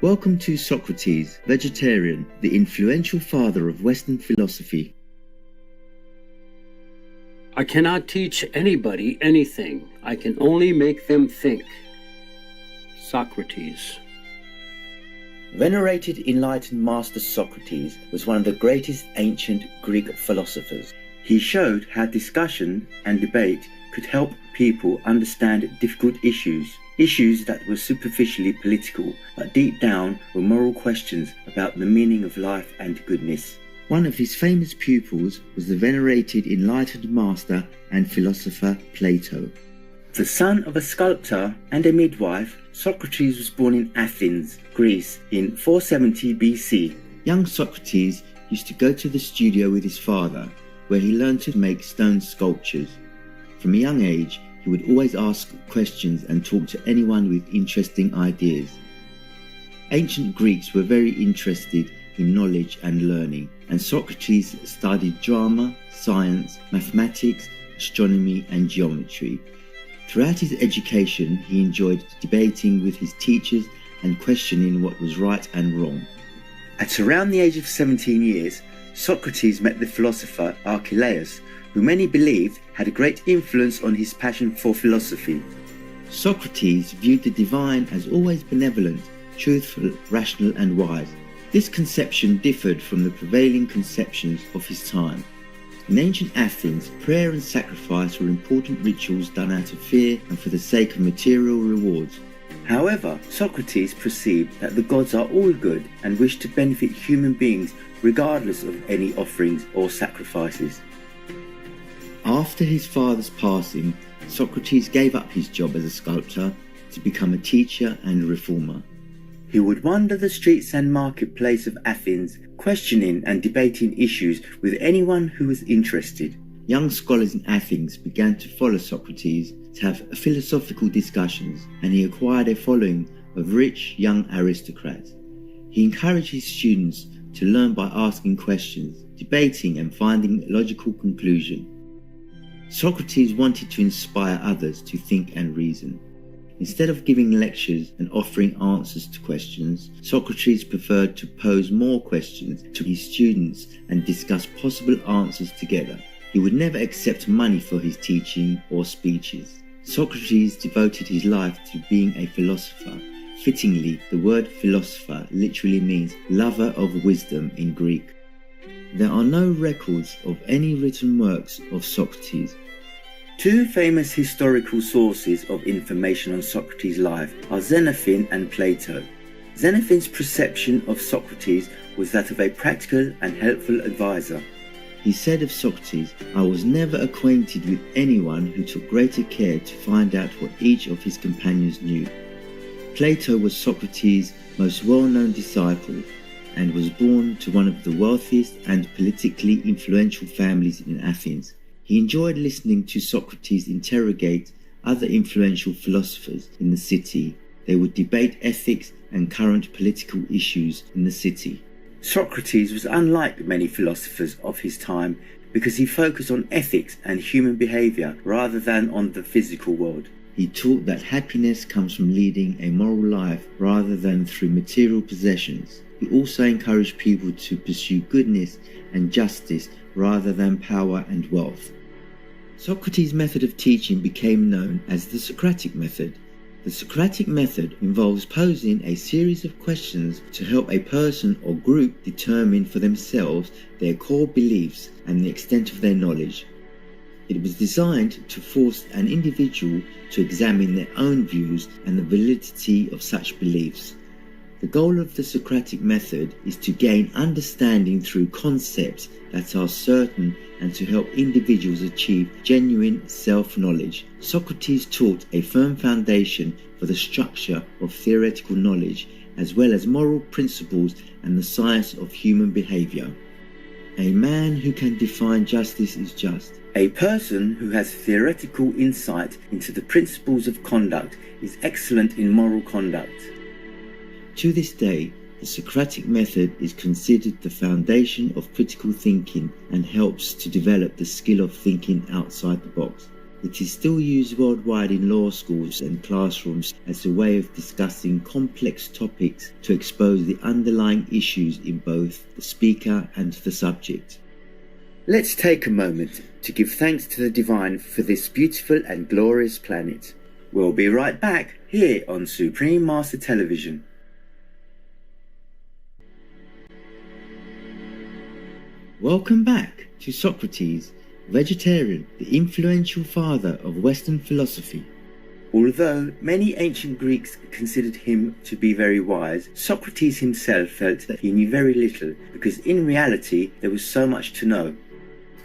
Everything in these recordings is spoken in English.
Welcome to Socrates, vegetarian, the influential father of Western philosophy. I cannot teach anybody anything. I can only make them think. Socrates. Venerated enlightened master Socrates was one of the greatest ancient Greek philosophers. He showed how discussion and debate could help people understand difficult issues that were superficially political, but deep down were moral questions about the meaning of life and goodness. One of his famous pupils was the venerated enlightened master and philosopher Plato. The son of a sculptor and a midwife, Socrates was born in Athens, Greece, in 470 BC. Young Socrates used to go to the studio with his father, where he learned to make stone sculptures. From a young age, he would always ask questions and talk to anyone with interesting ideas. Ancient Greeks were very interested in knowledge and learning, and Socrates studied drama, science, mathematics, astronomy, and geometry. Throughout his education, he enjoyed debating with his teachers and questioning what was right and wrong. At around the age of 17 years, Socrates met the philosopher Archelaus, who many believed had a great influence on his passion for philosophy. Socrates viewed the divine as always benevolent, truthful, rational, and wise. This conception differed from the prevailing conceptions of his time. In ancient Athens, prayer and sacrifice were important rituals done out of fear and for the sake of material rewards. However, Socrates perceived that the gods are all good and wished to benefit human beings regardless of any offerings or sacrifices. After his father's passing, Socrates gave up his job as a sculptor to become a teacher and reformer. He would wander the streets and marketplace of Athens, questioning and debating issues with anyone who was interested. Young scholars in Athens began to follow Socrates to have philosophical discussions, and he acquired a following of rich young aristocrats. He encouraged his students to learn by asking questions, debating and finding logical conclusions. Socrates wanted to inspire others to think and reason. Instead of giving lectures and offering answers to questions, Socrates preferred to pose more questions to his students and discuss possible answers together. He would never accept money for his teaching or speeches. Socrates devoted his life to being a philosopher. Fittingly, the word philosopher literally means lover of wisdom in Greek. There are no records of any written works of Socrates. Two famous historical sources of information on Socrates' life are Xenophon and Plato. Xenophon's perception of Socrates was that of a practical and helpful advisor. He said of Socrates, "I was never acquainted with anyone who took greater care to find out what each of his companions knew." Plato was Socrates' most well-known disciple and was born to one of the wealthiest and politically influential families in Athens. He enjoyed listening to Socrates interrogate other influential philosophers in the city. They would debate ethics and current political issues in the city. Socrates was unlike many philosophers of his time because he focused on ethics and human behavior rather than on the physical world. He taught that happiness comes from leading a moral life rather than through material possessions. He also encouraged people to pursue goodness and justice rather than power and wealth. Socrates' method of teaching became known as the Socratic method. The Socratic method involves posing a series of questions to help a person or group determine for themselves their core beliefs and the extent of their knowledge. It was designed to force an individual to examine their own views and the validity of such beliefs. The goal of the Socratic method is to gain understanding through concepts that are certain and to help individuals achieve genuine self-knowledge. Socrates taught a firm foundation for the structure of theoretical knowledge as well as moral principles and the science of human behavior. A man who can define justice is just. A person who has theoretical insight into the principles of conduct is excellent in moral conduct. To this day, the Socratic method is considered the foundation of critical thinking and helps to develop the skill of thinking outside the box. It is still used worldwide in law schools and classrooms as a way of discussing complex topics to expose the underlying issues in both the speaker and the subject. Let's take a moment to give thanks to the Divine for this beautiful and glorious planet. We'll be right back here on Supreme Master Television. Welcome back to Socrates, vegetarian, the influential father of Western philosophy. Although many ancient Greeks considered him to be very wise, Socrates himself felt that he knew very little because in reality there was so much to know.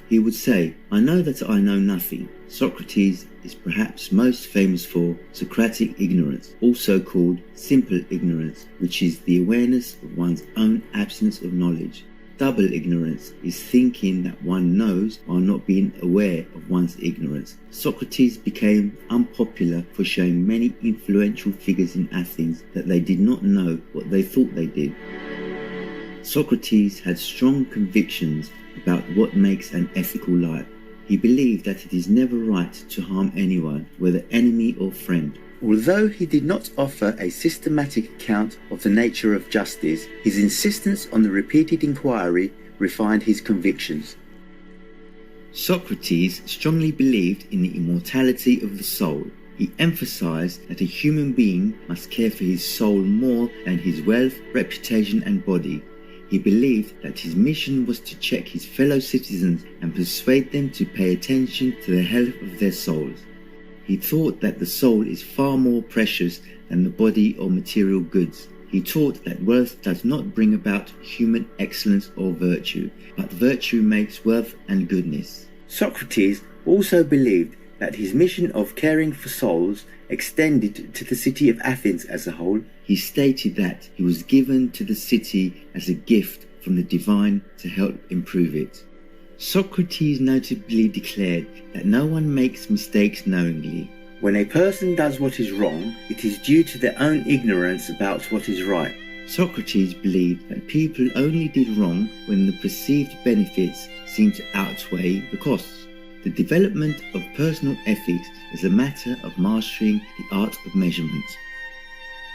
He would say, "I know that I know nothing." Socrates is perhaps most famous for Socratic ignorance, also called simple ignorance, which is the awareness of one's own absence of knowledge. Double ignorance is thinking that one knows while not being aware of one's ignorance. Socrates became unpopular for showing many influential figures in Athens that they did not know what they thought they did. Socrates had strong convictions about what makes an ethical life. He believed that it is never right to harm anyone, whether enemy or friend. Although he did not offer a systematic account of the nature of justice, his insistence on the repeated inquiry refined his convictions. Socrates strongly believed in the immortality of the soul. He emphasized that a human being must care for his soul more than his wealth, reputation, and body. He believed that his mission was to check his fellow citizens and persuade them to pay attention to the health of their souls. He thought that the soul is far more precious than the body or material goods. He taught that wealth does not bring about human excellence or virtue, but virtue makes wealth and goodness. Socrates also believed that his mission of caring for souls extended to the city of Athens as a whole. He stated that he was given to the city as a gift from the divine to help improve it. Socrates notably declared that no one makes mistakes knowingly. When a person does what is wrong, it is due to their own ignorance about what is right. Socrates believed that people only did wrong when the perceived benefits seemed to outweigh the costs. The development of personal ethics is a matter of mastering the art of measurement.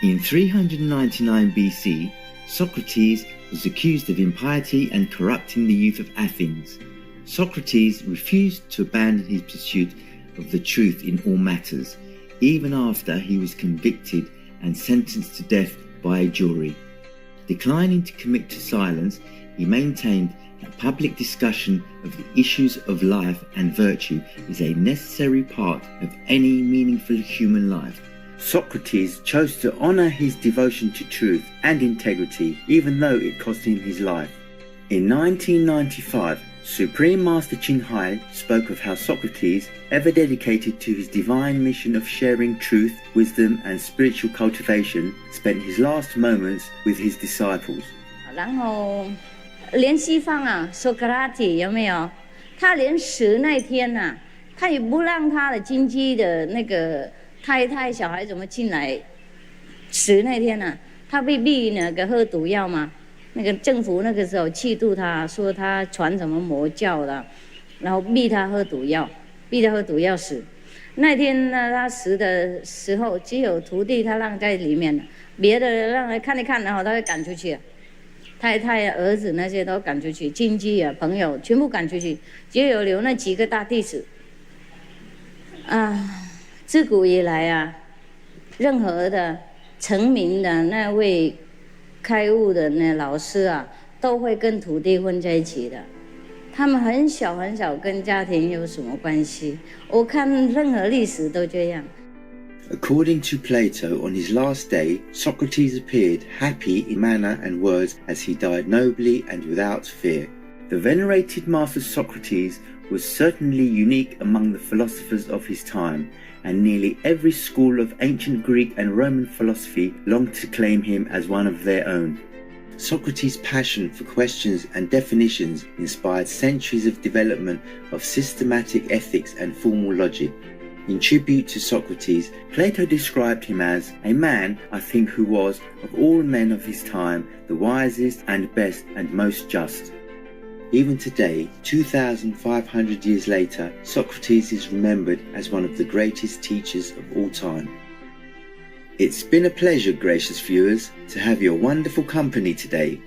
In 399 BC, Socrates was accused of impiety and corrupting the youth of Athens. Socrates refused to abandon his pursuit of the truth in all matters, even after he was convicted and sentenced to death by a jury. Declining to commit to silence, he maintained that public discussion of the issues of life and virtue is a necessary part of any meaningful human life. Socrates chose to honor his devotion to truth and integrity, even though it cost him his life. In 1995, Supreme Master Thanh Hải spoke of how Socrates, ever dedicated to his divine mission of sharing truth, wisdom, and spiritual cultivation, spent his last moments with his disciples. 然后连西方啊 ，Socrates 有没有？他连死那天呐、他也不让他的经济的那个太太、小孩怎么进来。死那天呐、他被逼那个喝毒药嘛。那个政府那个时候气度他，说他传什么魔教了，然后逼他喝毒药，死。那天呢，他死的时候，只有徒弟他让在里面，别的让他看一看，然后他就赶出去，太太啊、儿子那些都赶出去，亲戚啊、朋友全部赶出去，只有留那几个大弟子。啊，自古以来啊，任何的成名的那位开悟的那老师啊，都会跟徒弟混在一起的。他们很小跟家庭有什么关系？我看任何历史都这样。According to Plato, on his last day, Socrates appeared happy in manner and words as he died nobly and without fear. The venerated master Socrates was certainly unique among the philosophers of his time, and nearly every school of ancient Greek and Roman philosophy longed to claim him as one of their own. Socrates' passion for questions and definitions inspired centuries of development of systematic ethics and formal logic. In tribute to Socrates, Plato described him as a man, I think, who was, of all men of his time, the wisest and best and most just. Even today, 2,500 years later, Socrates is remembered as one of the greatest teachers of all time. It's been a pleasure, gracious viewers, to have your wonderful company today.